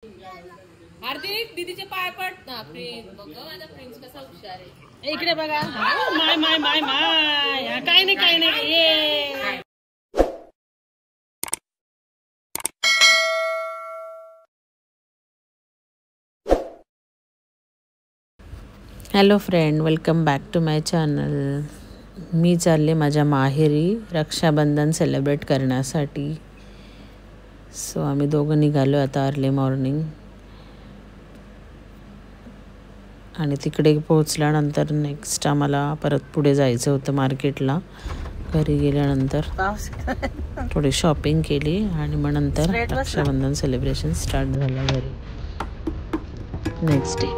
हार्दिक दीदीचे पाय पड ना. प्रिन्स बघ माझा प्रिन्स कसा हुशार आहे. इकडे बघा. माय माय माय माय. काय नाही काय नाही. ये hello friend, welcome back to my channel. मी चालले माझ्या माहेरी रक्षाबंधन सेलिब्रेट करण्यासाठी. सो आम्ही दोघं निघालो आता अर्ली मॉर्निंग. आणि तिकडे पोहोचल्यानंतर नेक्स्ट आम्हाला परत पुढे जायचं होतं मार्केटला. घरी गेल्यानंतर थोडी शॉपिंग केली आणि मग नंतर रक्षाबंधन सेलिब्रेशन स्टार्ट झालं घरी. नेक्स्ट डे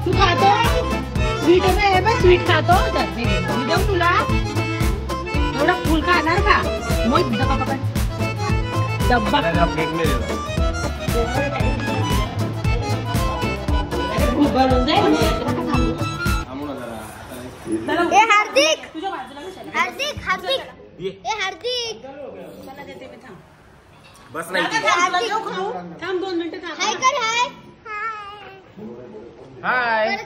तू खातो स्वीट आहे. स्वीट खातो मी देऊ तुला. एवढा फुल खाणार का? मोहित डब्बा पकड. डब्बा भरून जाईल. हार्दिक हार्दिक हार्दिक हार्दिक मला देते मी. थांब बस नाही. थांब 2 मिनिटं थांब. हाय कर. हाय हाय.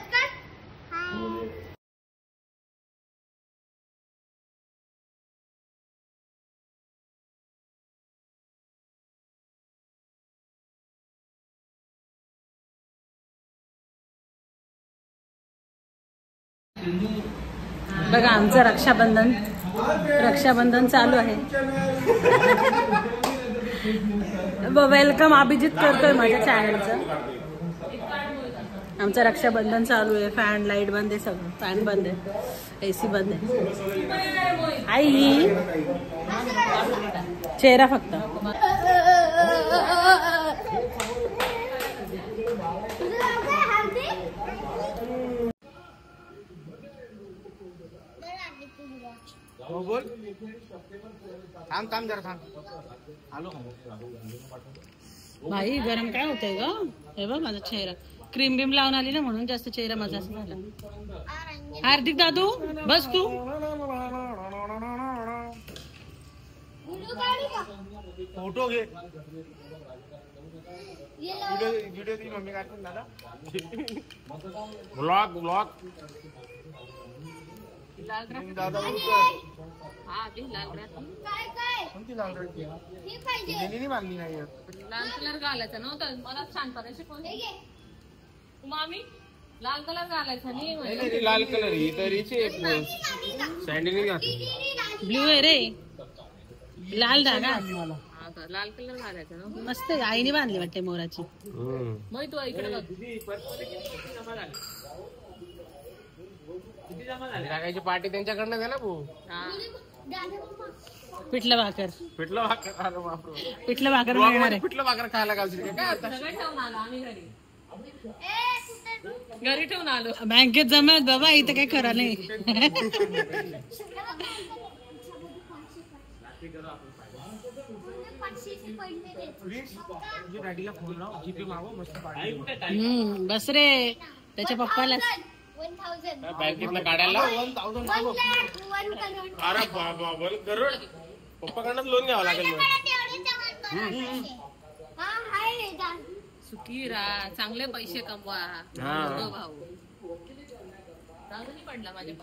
बघा आमचं रक्षाबंधन चालू आहे. वेलकम अभिजित करतोय माझ्या चॅनलचं. आमचं रक्षाबंधन चालू आहे. फॅन लाईट बंद आहे. सगळं फॅन बंद आहे. AC बंद आहे. आई चेहरा फक्त. बोल. थांब जरा थांब. आलो. भाई गरम काय होतंय ग. हे बघ माझा चेहरा. क्रीम बीम लावून आली ना म्हणून जास्त चेहरा माझा असं झाला. हार्दिक दादू बस तू. फोटो घे. व्हिडिओ ती मम्मी काढून दादा. ब्लॉग दादा कोणती लाल रंग मागणी नाही. लाल कलर घालायचा नव्हता. मला छानपणे शिकवली मामी. लाल कलर घालायचा नाही. लाल कलर ही तरीचे सँडल ब्ल्यू आहे रे. लाल धागा. लाल कलर घालायचा ना. मस्त आईने बांधली वाटते मोराची. मग तू इकडे टाकायची पार्टी त्यांच्याकडनं आहे ना भाऊ. पिठलं भाकर पिठलं भाकर मिळणार आहे. पिठलं भाकर खायला घालशील काय आता. ठेवून आलो आम्ही घरी ठेवून आलो. बँकेत जमत बाबा. इथं काही खरं नाही. बस रे त्याच्या पप्पाला. बँकेतला काढायला 1000. अरे बाबा करोड. पप्पाकडनं लोन घ्यावं लागेल. सुखी राहा, चांगले पैसे कमवा. दोघं भाऊ नाही पडला माझ्या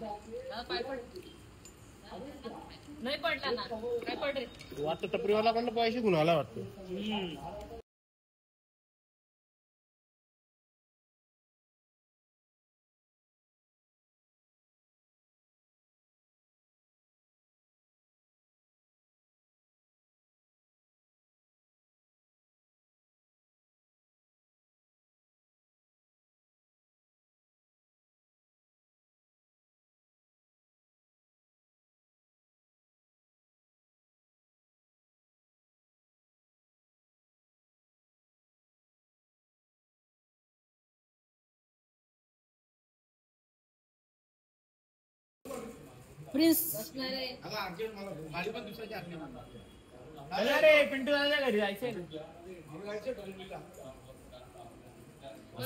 पाय पड नाही पडला ना काय पड रे. आता टपरीवाला पण पैसे गुन्हाला वाटतं. प्रिन्स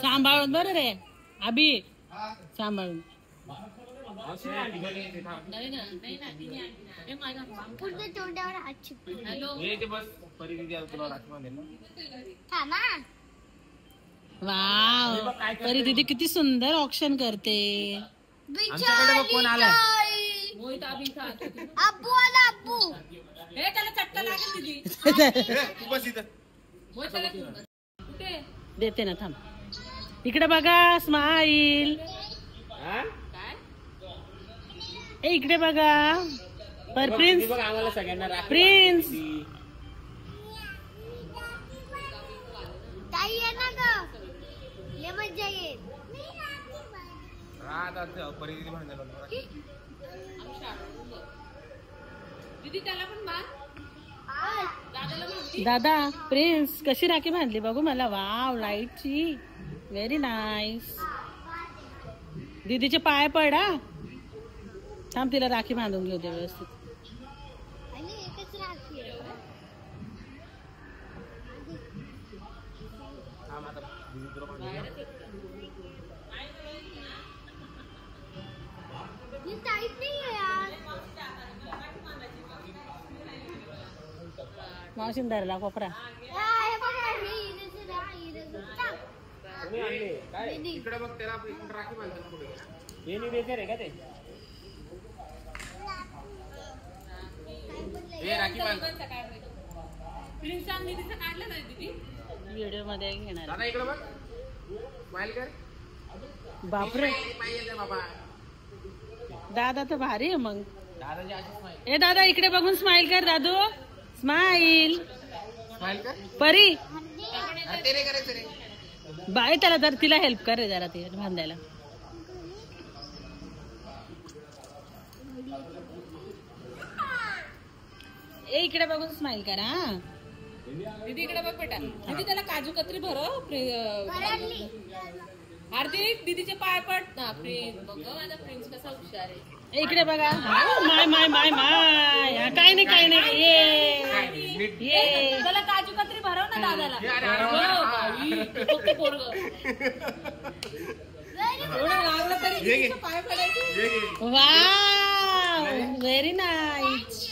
सांभाळून बरं रे अभि सांभाळून. पुढच्या तोंडावर हात चिपकू. वाव परी दीदी किती सुंदर ऑप्शन करते. कोण आलाय? मोहित अभि अब्बू आला अब्बू. हे त्याला चटका लागेल दीदी. बस इथं. मोहित त्याला कुठे देते ना थांब. इकडे बघा स्माईल. काय ए इकडे बघा पर प्रिन्स आम्हाला सगळ्यांना प्रिन्स ताई ये ना ग. ये मजा येईल. दीदी त्याला पण बांध. दादाला बांध. दादा प्रिन्स कशी राखी बांधली बघू मला. वाव लाईटची व्हेरी नाईस. दीदीचे पाय पडा. थांब तिला राखी बांधून घेऊ दे व्यवस्थित. आणि एकच राखी आहे. ये टाइट नहीं है यार. मावशीन धरला कोपरा. हे बघा ही इकडे बघ त्याला राखी बांधतात पुढे. हे नाही द्यायचं रे का ते. हे राखी बांध. प्रिन्स आणि दीदीचं काढलं नाही दीदी. व्हिडिओ मध्ये घेणार. दादा इकडे बघ. स्माइल कर. बापरे पाहिजे बाबा. दादा तर भारी आहे मग. दादाची अशी स्माइल. ए दादा इकडे बघून स्माइल कर दादू. स्माइल. स्माइल कर. परी ते रे करायचं रे. बाय त्याला तर तिला हेल्प कर रे जरा ते बांधायला. ए इकडे बघून स्माइल कर. हा दीदी इकडे बघ बेटा. दीदी त्याला काजू कतरी भरव. हार्दिक दीदीचे पाय पड ना. प्रिन्स बघ माझा प्रिन्स कसा हुशार आहे. ए, इकडे बघा. माय माय माय माय काय नाही काय नाही. ये ये त्याला काजू कतरी भरव ना दादाला. हो, बाई, फक्त पोरगं. एवढं लागलं तरी दीदीचे पाय पडायचे. Wow very nice.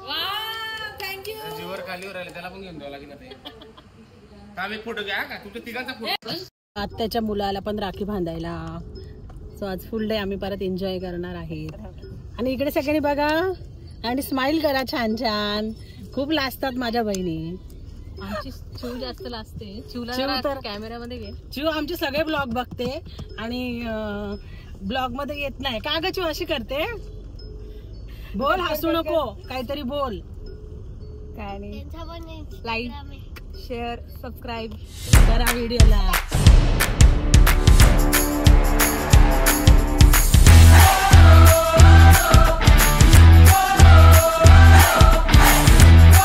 Wow thank you. जीवर खालीवर आले त्याला पण घेऊन द्यावं लागेल ते. थांब एक फोटो घ्या का तुमच्या तिघांचा फोटो. आत्याच्या मुलाला पण राखी बांधायला. सो आज फुल डे आम्ही परत एन्जॉय करणार आहेत. आणि इकडे सगळ्यांनी बघा आणि स्माइल करा छान छान. खूप लाजतात माझ्या बहिणी. आमची चिव जास्त लाजते. चिव चिवला तर- कॅमेऱ्यामध्ये घे. चिव आमचे सगळे ब्लॉग बघते आणि ब्लॉग मध्ये येत नाही. का ग चिव अशी करते. बोल हसू नको काहीतरी बोल. काय नाही. त्यांचा पण लाईक शेअर सबस्क्राईब करा व्हिडिओला.